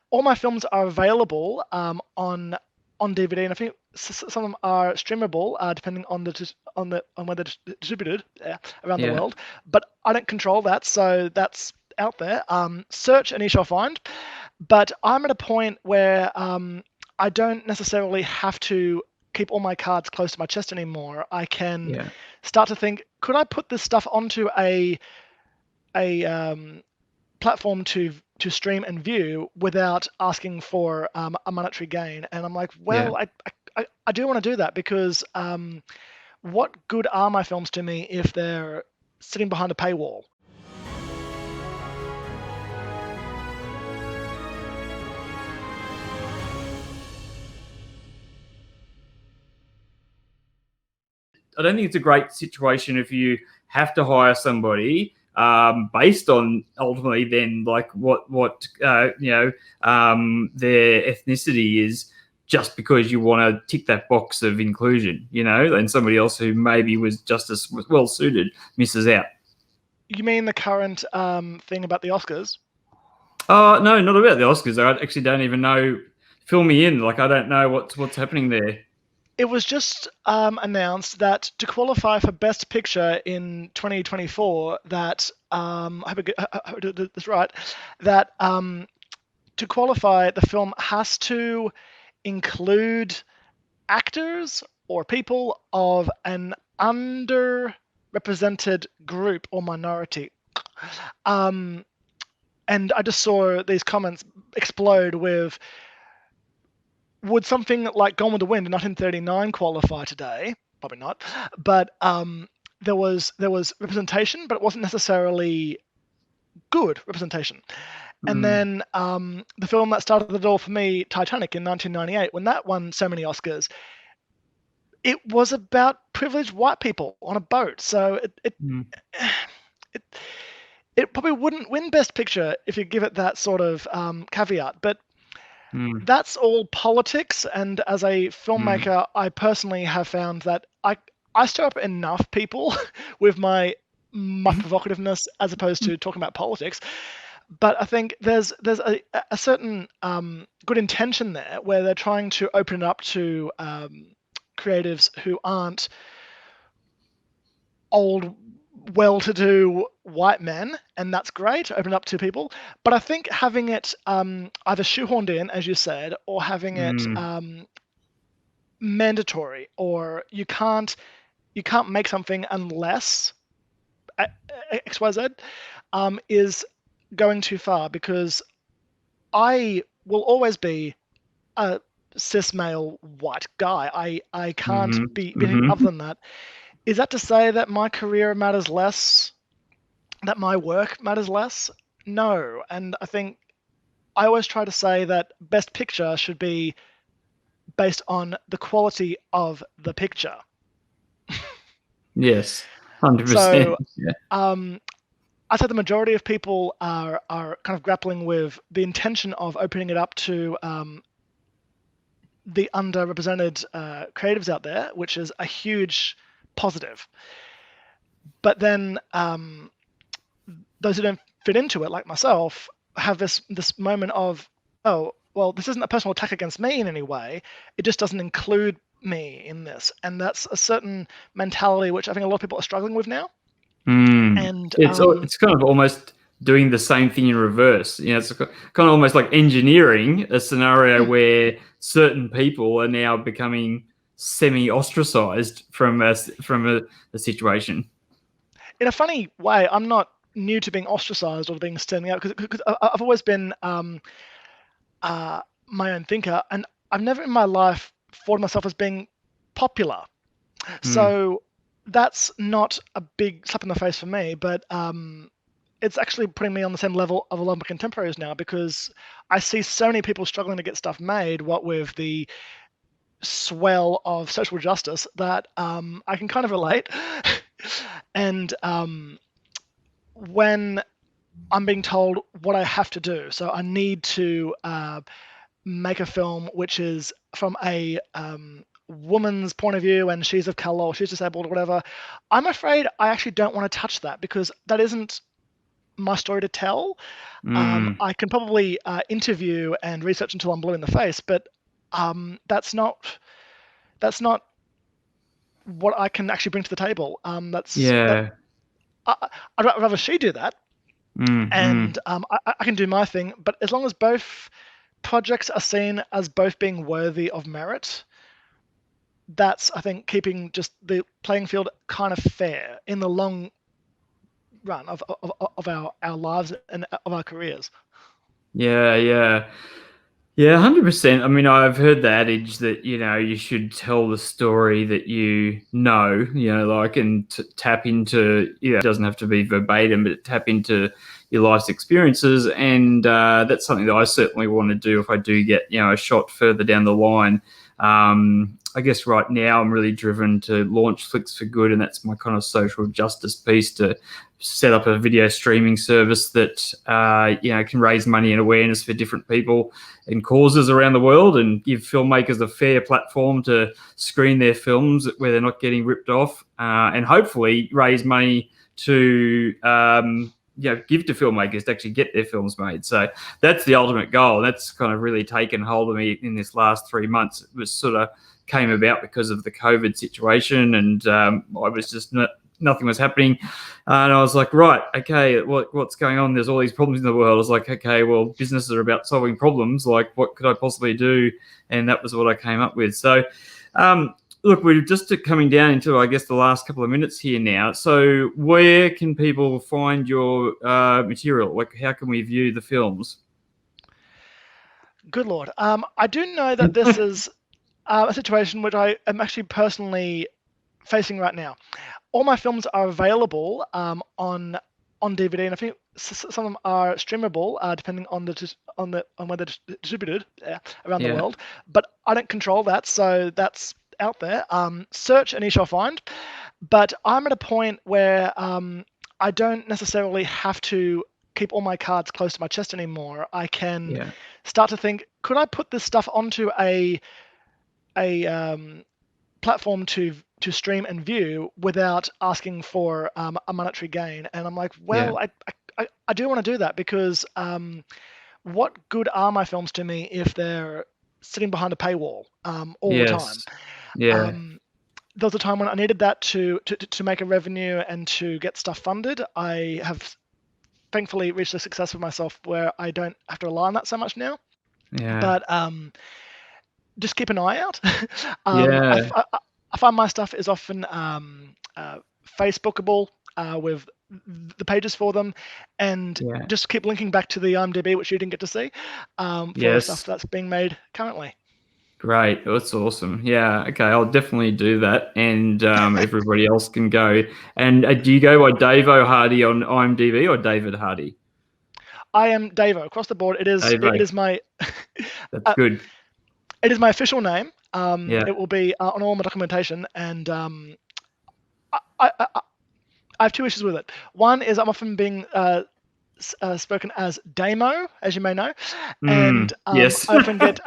all my films are available on DVD, and I think some of them are streamable, depending on on where they're distributed around the Yeah. world. But I don't control that, so that's out there. Search and you shall find. But I'm at a point where I don't necessarily have to keep all my cards close to my chest anymore. I can Yeah. start to think, could I put this stuff onto a platform to stream and view without asking for a monetary gain? And I'm like, Yeah. well, I do want to do that because what good are my films to me if they're sitting behind a paywall? I don't think it's a great situation if you have to hire somebody based on ultimately then like what their ethnicity is, just because you want to tick that box of inclusion, and somebody else who maybe was just as well suited misses out. You mean the current thing about the Oscars? No, not about the Oscars. I actually don't even know. Fill me in. Like I don't know what's happening there. It was just announced that to qualify for Best Picture in 2024, that I hope I did this right, that to qualify, the film has to include actors or people of an underrepresented group or minority. Um, and I just saw these comments explode with, would something like Gone with the Wind in 1939 qualify today? Probably not. But there was representation, but it wasn't necessarily good representation. And Mm. then the film that started the door for me, Titanic, in 1998, when that won so many Oscars, it was about privileged white people on a boat. So Mm. it, it probably wouldn't win Best Picture if you give it that sort of caveat. But Mm. that's all politics. And as a Mm. filmmaker, I personally have found that I stir up enough people with my provocativeness as opposed to talking about politics. But I think there's a certain good intention there where they're trying to open it up to creatives who aren't old, well-to-do white men, and that's great. Open it up to people, but I think having it either shoehorned in, as you said, or having it Mm. mandatory, or you can't make something unless XYZ is going too far, because I will always be a cis male white guy. I can't Mm-hmm. be anything other Mm-hmm. than that. Is that to say that my career matters less, that my work matters less? No. And I think I always try to say that Best Picture should be based on the quality of the picture. Yes, 100%. So Yeah. um, I say the majority of people are kind of grappling with the intention of opening it up to the underrepresented creatives out there, which is a huge positive. But then those who don't fit into it, like myself, have this moment of, oh, well, this isn't a personal attack against me in any way. It just doesn't include me in this, and that's a certain mentality which I think a lot of people are struggling with now. Mm. And It's kind of almost doing the same thing in reverse. It's kind of almost like engineering a scenario where certain people are now becoming semi ostracized from a situation. in a funny way, I'm not new to being ostracized or being standing out, because I've always been my own thinker, and I've never in my life thought of myself as being popular. Mm. So that's not a big slap in the face for me, but it's actually putting me on the same level of a lot of my contemporaries now, because I see so many people struggling to get stuff made, what with the swell of social justice, that I can kind of relate. And when I'm being told what I have to do, so I need to make a film which is from a woman's point of view, and she's of color or she's disabled or whatever, I'm afraid I actually don't want to touch that, because that isn't my story to tell. Mm. I can probably interview and research until I'm blue in the face, but that's not what I can actually bring to the table. Yeah. I'd rather she do that, Mm, and mm. I can do my thing. But as long as both projects are seen as both being worthy of merit, that's, I think, keeping just the playing field kind of fair in the long run of our lives and of our careers. Yeah, yeah. Yeah, 100%. I mean, I've heard the adage that, you should tell the story that like, and tap into, it doesn't have to be verbatim, but tap into your life's experiences. And that's something that I certainly want to do if I do get, a shot further down the line. I guess right now I'm really driven to launch Flicks for Good, and that's my kind of social justice piece, to set up a video streaming service that can raise money and awareness for different people and causes around the world, and give filmmakers a fair platform to screen their films where they're not getting ripped off, and hopefully raise money to give to filmmakers to actually get their films made. So that's the ultimate goal. That's kind of really taken hold of me in this last 3 months. It was sort of came about because of the COVID situation, and I was just nothing was happening, and I was like, right, okay, what's going on? There's all these problems in the world. I was like, okay, well, businesses are about solving problems. Like, what could I possibly do? And that was what I came up with. So, look, we're just coming down into, I guess, the last couple of minutes here now. So, where can people find your material? Like, how can we view the films? Good Lord. I do know that this is a situation which I am actually personally facing right now. All my films are available on DVD, and I think some of them are streamable, depending on where they're distributed around the Yeah, world. But I don't control that, so that's out there. Search and you shall find. But I'm at a point where I don't necessarily have to keep all my cards close to my chest anymore. I can yeah, start to think, could I put this stuff onto a platform to stream and view without asking for a monetary gain? And I'm like, yeah. well, I do want to do that, because what good are my films to me if they're sitting behind a paywall all the time? Yes, yeah, There was a time when I needed that to make a revenue and to get stuff funded. I have thankfully reached a success for myself where I don't have to rely on that so much now. yeah, But just keep an eye out. yeah, I find my stuff is often Facebookable with the pages for them, and yeah. just keep linking back to the IMDb, which you didn't get to see, for stuff Yes. that's being made currently. Great. That's awesome. Yeah. Okay. I'll definitely do that. And everybody else can go. And do you go by Davo Hardy on IMDb or David Hardy? I am Davo across the board. Davo. It is my That's uh, good. it is my official name. Yeah. It will be on all my documentation, and I have two issues with it. One is I'm often being spoken as Damo, as you may know, and Yes. I often get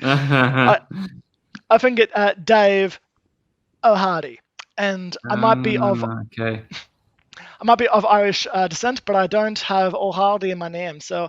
I often get Dave O'Hardy, and Okay. I might be of Irish descent, but I don't have O'Hardy in my name. So,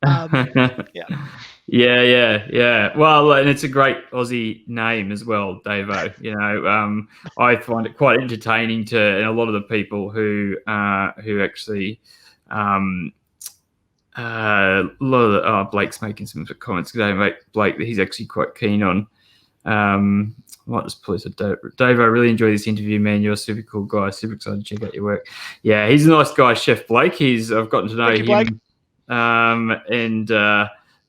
yeah, Yeah, yeah, yeah. Well, and it's a great Aussie name as well, Davo. I find it quite entertaining and a lot of the people who actually, a lot of Blake's making some comments today. Mate, Blake, he's actually quite keen on. I might just pull this. Dave, I really enjoy this interview, man. You're a super cool guy. Super excited to check out your work. Yeah, he's a nice guy, Chef Blake. I've gotten to know thank you, Blake. him, and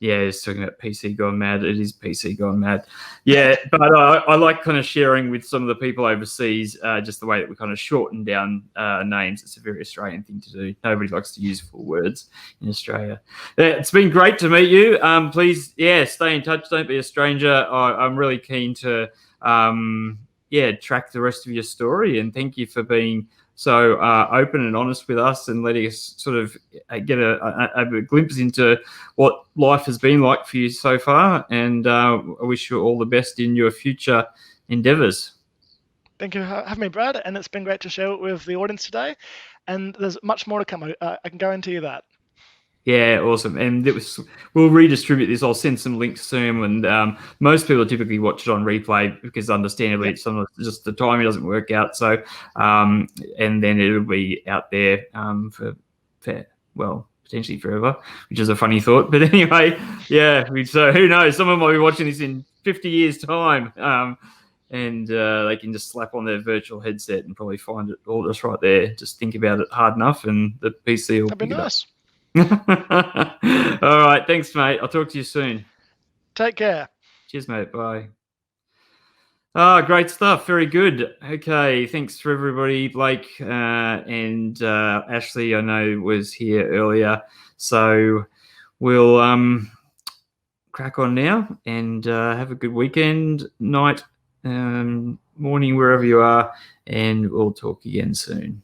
yeah, he's talking about PC gone mad. It is PC gone mad. Yeah, but I like kind of sharing with some of the people overseas just the way that we kind of shorten down names. It's a very Australian thing to do. Nobody likes to use full words in Australia. Yeah, it's been great to meet you. Please, stay in touch. Don't be a stranger. I'm really keen to track the rest of your story, and thank you for being so open and honest with us and letting us sort of get a glimpse into what life has been like for you so far. And I wish you all the best in your future endeavors. Thank you for having me, Brad, and it's been great to share it with the audience today. and there's much more to come. I can guarantee you that. Yeah, awesome. And we'll redistribute this. I'll send some links soon. And most people typically watch it on replay because, understandably, Yep. sometimes just the timing doesn't work out. So, and then it'll be out there for potentially forever, which is a funny thought. But anyway, yeah. So who knows? Someone might be watching this in 50 years' time. And they can just slap on their virtual headset and probably find it all just right there. Just think about it hard enough, and the PC will That'd be pick it up. nice. All right. Thanks, mate. I'll talk to you soon. Take care. Cheers, mate. Bye. Great stuff. Very good. Okay. Thanks for everybody. Blake and Ashley, I know, was here earlier. So we'll crack on now and have a good weekend, night, morning, wherever you are. And we'll talk again soon.